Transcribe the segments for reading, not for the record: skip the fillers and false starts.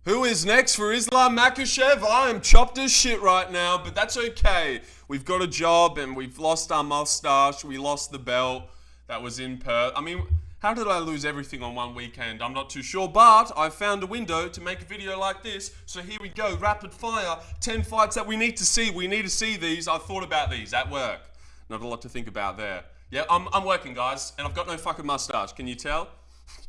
Who is next for Islam Makhachev? I am chopped as shit right now, but that's okay. We've got a job and we've lost our mustache. We lost the belt that was in Perth. I mean, how did I lose everything on one weekend? I'm not too sure, but I found a window to make a video like this. So here we go, rapid fire. 10 fights that we need to see. We need to see these. I thought about these at work. Not a lot to think about there. Yeah, I'm working, guys, and I've got no fucking mustache. Can you tell?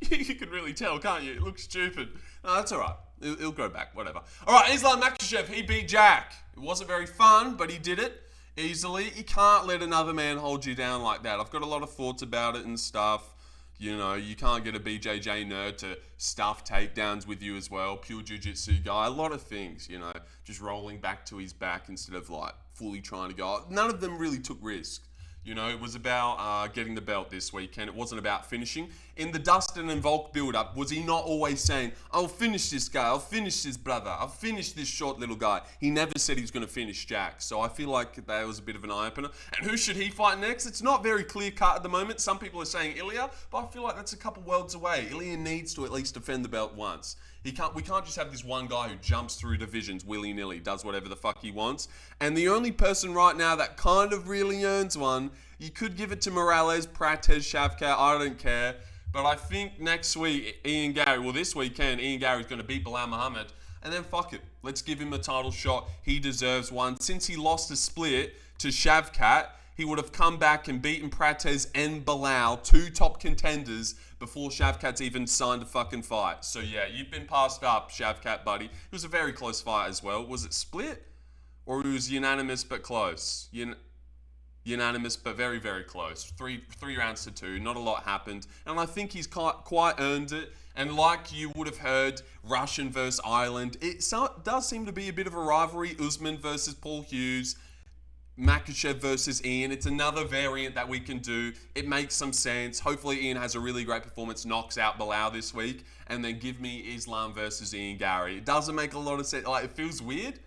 You can really tell, can't you? It looks stupid. No, that's all right. It'll grow back, whatever. All right, Islam Makhachev, he beat Jack. It wasn't very fun, but he did it easily. You can't let another man hold you down like that. I've got a lot of thoughts about it and stuff. You know, you can't get a BJJ nerd to stuff takedowns with you as well. Pure jiu-jitsu guy. A lot of things, you know, just rolling back to his back instead of like fully trying to go. None of them really took risks. You know, it was about getting the belt this weekend. It wasn't about finishing. In the Dustin and Volk build-up, was he not always saying, I'll finish this guy, I'll finish this brother, I'll finish this short little guy? He never said he was going to finish Jack. So I feel like that was a bit of an eye-opener. And who should he fight next? It's not very clear-cut at the moment. Some people are saying Ilya, but I feel like that's a couple worlds away. Ilya needs to at least defend the belt once. We can't just have this one guy who jumps through divisions willy-nilly, does whatever the fuck he wants. And the only person right now that kind of really earns one, you could give it to Morales, Prates, Shavkat, I don't care. But I think next week, this weekend, Ian Gary's going to beat Bilal Muhammad. And then fuck it. Let's give him a title shot. He deserves one. Since he lost a split to Shavkat, he would have come back and beaten Prates and Bilal, two top contenders, before Shavkat's even signed a fucking fight. So yeah, you've been passed up, Shavkat, buddy. It was a very close fight as well. Was it split? Or it was unanimous but close? Unanimous but very, very close. Three rounds to two. Not a lot happened. And I think he's quite earned it. And like you would have heard, Russian versus Ireland, it does seem to be a bit of a rivalry. Usman versus Paul Hughes. Makhachev versus Ian. It's another variant that we can do. It makes some sense. Hopefully Ian has a really great performance, knocks out Bilal this week, and then give me Islam versus Ian Gary. It doesn't make a lot of sense. Like, it feels weird,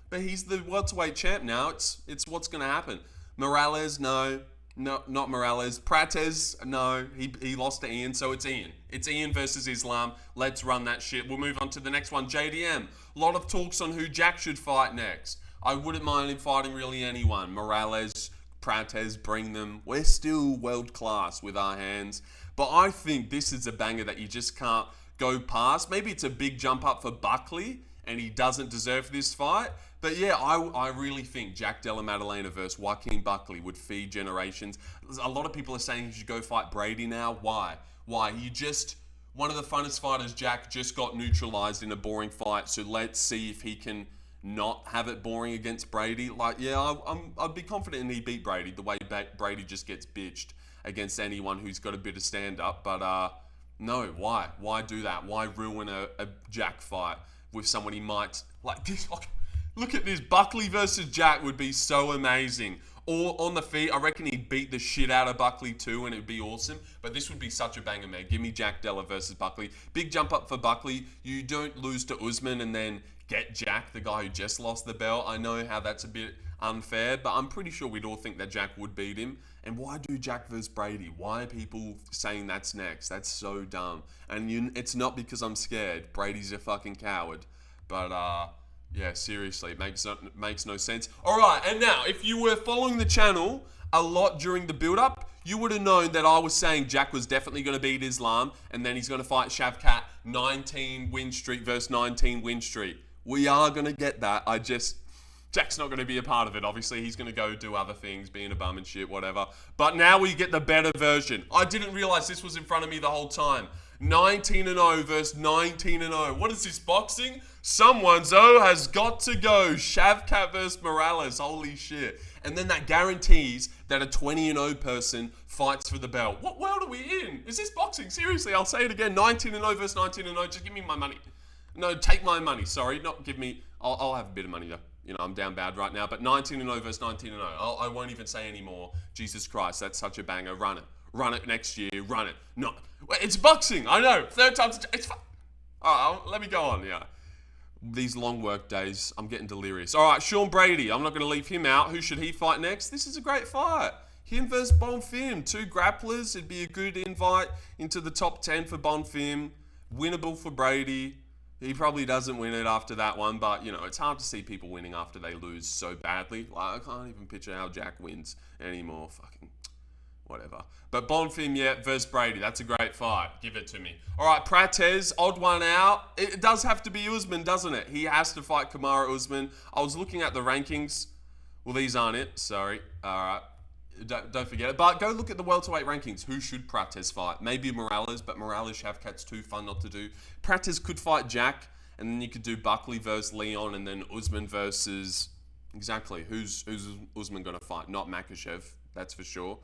but he's the welterweight champ now. It's what's going to happen. Morales, no, not Morales. Prates, no, he lost to Ian, so it's Ian. It's Ian versus Islam. Let's run that shit. We'll move on to the next one, JDM. A lot of talks on who Jack should fight next. I wouldn't mind him fighting really anyone. Morales, Prates, bring them. We're still world class with our hands. But I think this is a banger that you just can't go past. Maybe it's a big jump up for Buckley and he doesn't deserve this fight. But yeah, I really think Jack Della Maddalena versus Joaquin Buckley would feed generations. A lot of people are saying he should go fight Brady now. Why? One of the funnest fighters, Jack, just got neutralized in a boring fight. So let's see if he can not have it boring against Brady. Like, yeah, I'd be confident he beat Brady the way Brady just gets bitched against anyone who's got a bit of stand-up. But no, why? Why do that? Why ruin a Jack fight with someone he might... Like, this, look at this. Buckley versus Jack would be so amazing. Or on the feet, I reckon he'd beat the shit out of Buckley too, and it'd be awesome. But this would be such a banger, man. Give me Jack Della versus Buckley. Big jump up for Buckley. You don't lose to Usman and then get Jack, the guy who just lost the belt. I know how that's a bit unfair, but I'm pretty sure we'd all think that Jack would beat him. And why do Jack versus Brady? Why are people saying that's next? That's so dumb. And it's not because I'm scared. Brady's a fucking coward. But, yeah, seriously, it makes no sense. All right, and now, if you were following the channel a lot during the build-up, you would have known that I was saying Jack was definitely going to beat Islam, and then he's going to fight Shavkat, 19 win streak versus 19 win streak. We are going to get that. Jack's not going to be a part of it, obviously. He's going to go do other things, being a bum and shit, whatever. But now we get the better version. I didn't realize this was in front of me the whole time. 19-0 versus 19-0. What is this, boxing? Someone's has got to go. Shavkat versus Morales. Holy shit. And then that guarantees that a 20-0 person fights for the belt. What world are we in? Is this boxing? Seriously, I'll say it again. 19-0 versus 19-0. Just give me my money. No, take my money. Sorry, not give me... I'll have a bit of money though. You know, I'm down bad right now. But 19-0 versus 19-0. I won't even say any more. Jesus Christ, that's such a banger. Run it. Run it next year. Run it. No, it's boxing. I know. Third time's... It's fun. All right, let me go on. Yeah. These long work days, I'm getting delirious. All right, Sean Brady. I'm not going to leave him out. Who should he fight next? This is a great fight. Him versus Bonfim. Two grapplers. It'd be a good invite into the top 10 for Bonfim. Winnable for Brady. He probably doesn't win it after that one, but, you know, it's hard to see people winning after they lose so badly. Like, I can't even picture how Jack wins anymore. Fucking whatever. But Bonfim versus Brady. That's a great fight. Give it to me. All right, Prates, odd one out. It does have to be Usman, doesn't it? He has to fight Kamaru Usman. I was looking at the rankings. Well, these aren't it. Sorry. All right. Don't forget it. But go look at the welterweight rankings. Who should Prates fight? Maybe Morales, but Morales Shavkat's too fun not to do. Prates could fight Jack, and then you could do Buckley versus Leon, and then Usman versus... Exactly. Who's Usman going to fight? Not Makhachev. That's for sure.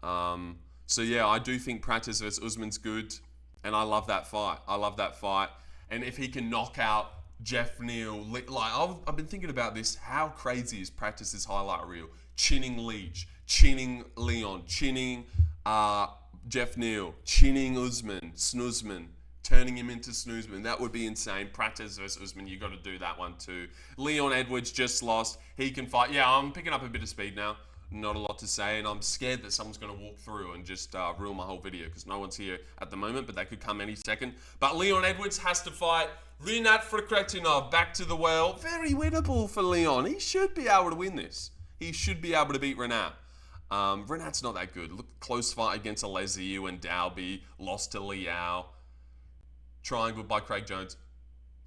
So yeah, I do think Prates versus Usman's good, and I love that fight. And if he can knock out Jeff Neal, like I've been thinking about this. How crazy is Prates' highlight reel? Chinning Leach, chinning Leon, chinning Jeff Neal, chinning Usman, Snoozman, turning him into Snoozman. That would be insane. Prates versus Usman, you got to do that one too. Leon Edwards just lost. He can fight. Yeah, I'm picking up a bit of speed now. Not a lot to say, and I'm scared that someone's going to walk through and just ruin my whole video because no one's here at the moment, but they could come any second. But Leon Edwards has to fight Rinat Frekretinov back to the well. Very winnable for Leon. He should be able to win this. He should be able to beat Rinat. Renat's not that good. Look, close fight against Alexiou and Dalby. Lost to Liao. Triangle by Craig Jones.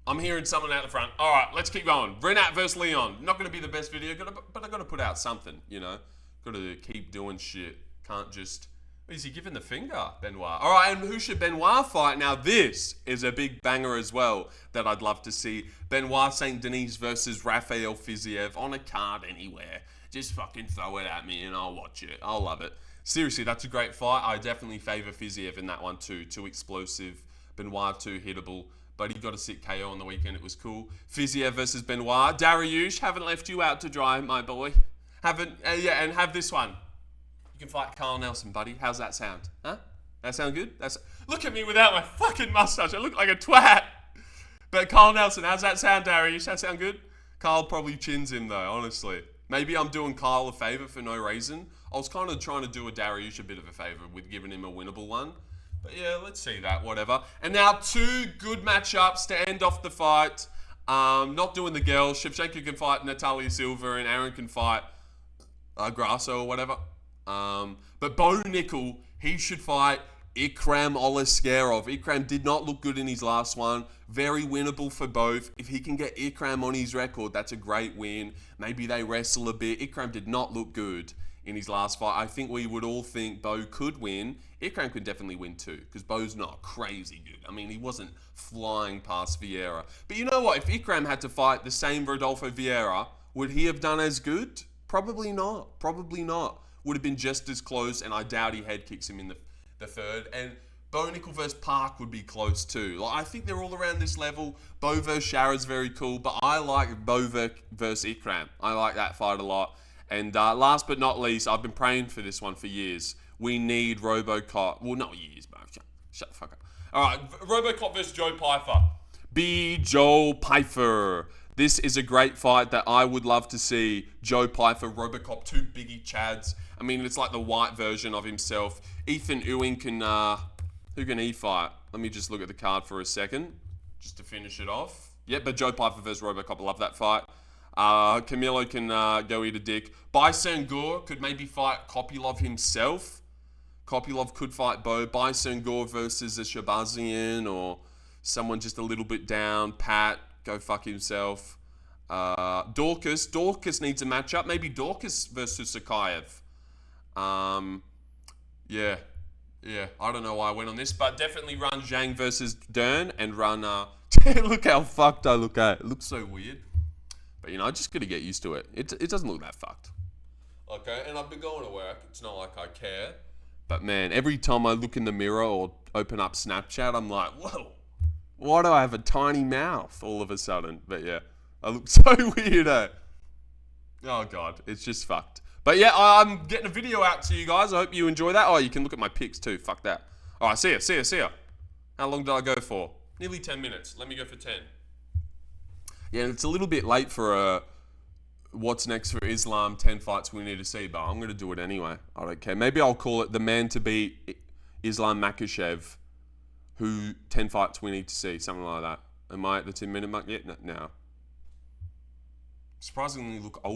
I'm hearing someone out the front. All right, let's keep going. Rinat versus Leon. Not going to be the best video, but I've got to put out something, you know. Got to keep doing shit. Can't just... Is he giving the finger, Benoit? All right, and who should Benoit fight? Now, this is a big banger as well that I'd love to see. Benoit St. Denis versus Rafael Fiziev on a card anywhere. Just fucking throw it at me and I'll watch it. I'll love it. Seriously, that's a great fight. I definitely favour Fiziev in that one too. Too explosive. Benoit too hittable. But he got a sick KO on the weekend. It was cool. Fiziev versus Benoit. Dariush, haven't left you out to dry, my boy. Yeah, and have this one. You can fight Carl Nelson, buddy. How's that sound? Huh? That sound good? Look at me without my fucking mustache. I look like a twat. But Carl Nelson, how's that sound, Dariush? That sound good? Carl probably chins him, though, honestly. Maybe I'm doing Kyle a favour for no reason. I was kind of trying to do a Dariush a bit of a favour with giving him a winnable one. But yeah, let's see that, whatever. And now 2 good matchups to end off the fight. Not doing the girls. Shevchenko can fight Natalia Silva and Aaron can fight Grasso or whatever. But Bo Nickal, he should fight Ikram Oliskerov. Ikram did not look good in his last one. Very winnable for both. If he can get Ikram on his record, that's a great win. Maybe they wrestle a bit. Ikram did not look good in his last fight. I think we would all think Bo could win. Ikram could definitely win too, because Bo's not crazy good. I mean, he wasn't flying past Vieira. But you know what? If Ikram had to fight the same Rodolfo Vieira, would he have done as good? Probably not. Probably not. Would have been just as close, and I doubt he head kicks him in the third. And Bo Nickal versus Park would be close too. Like, I think they're all around this level. Bo versus Shara's very cool, but I like Bo versus Ikram. I like that fight a lot. And last but not least, I've been praying for this one for years. We need Robocop. Well, not years, bro. Shut the fuck up. All right, Robocop versus Joe Pyfer. Joe Pyfer. This is a great fight that I would love to see. Joe Pyfer, Robocop, 2 biggie chads. I mean, it's like the white version of himself. Ethan Ewing can... who can he fight? Let me just look at the card for a second, just to finish it off. Yep, but Joe Pyfer versus Robocop. I love that fight. Camilo can go eat a dick. Bison Gore could maybe fight Kopylov himself. Kopylov could fight Bo. Bison Gore versus a Shabazian or someone just a little bit down. Pat, go fuck himself. Dorcas needs a matchup. Maybe Dorcas versus Sakayev. Yeah. I don't know why I went on this, but definitely run Zhang versus Dern and run... look how fucked I look at. It looks so weird. But, you know, I just got to get used to it. It doesn't look that fucked. Okay, and I've been going to work. It's not like I care. But, man, every time I look in the mirror or open up Snapchat, I'm like, whoa, why do I have a tiny mouth all of a sudden? But, yeah, I look so weird, eh? Oh, God, it's just fucked. But, yeah, I'm getting a video out to you guys. I hope you enjoy that. Oh, you can look at my pics, too. Fuck that. All right, see ya. How long did I go for? Nearly 10 minutes. Let me go for 10. Yeah, it's a little bit late for what's next for Islam, 10 fights we need to see, but I'm going to do it anyway. I don't care. Maybe I'll call it the man to beat Islam Makhachev, who 10 fights we need to see, something like that. Am I at the 10-minute mark yet? No. Surprisingly look old.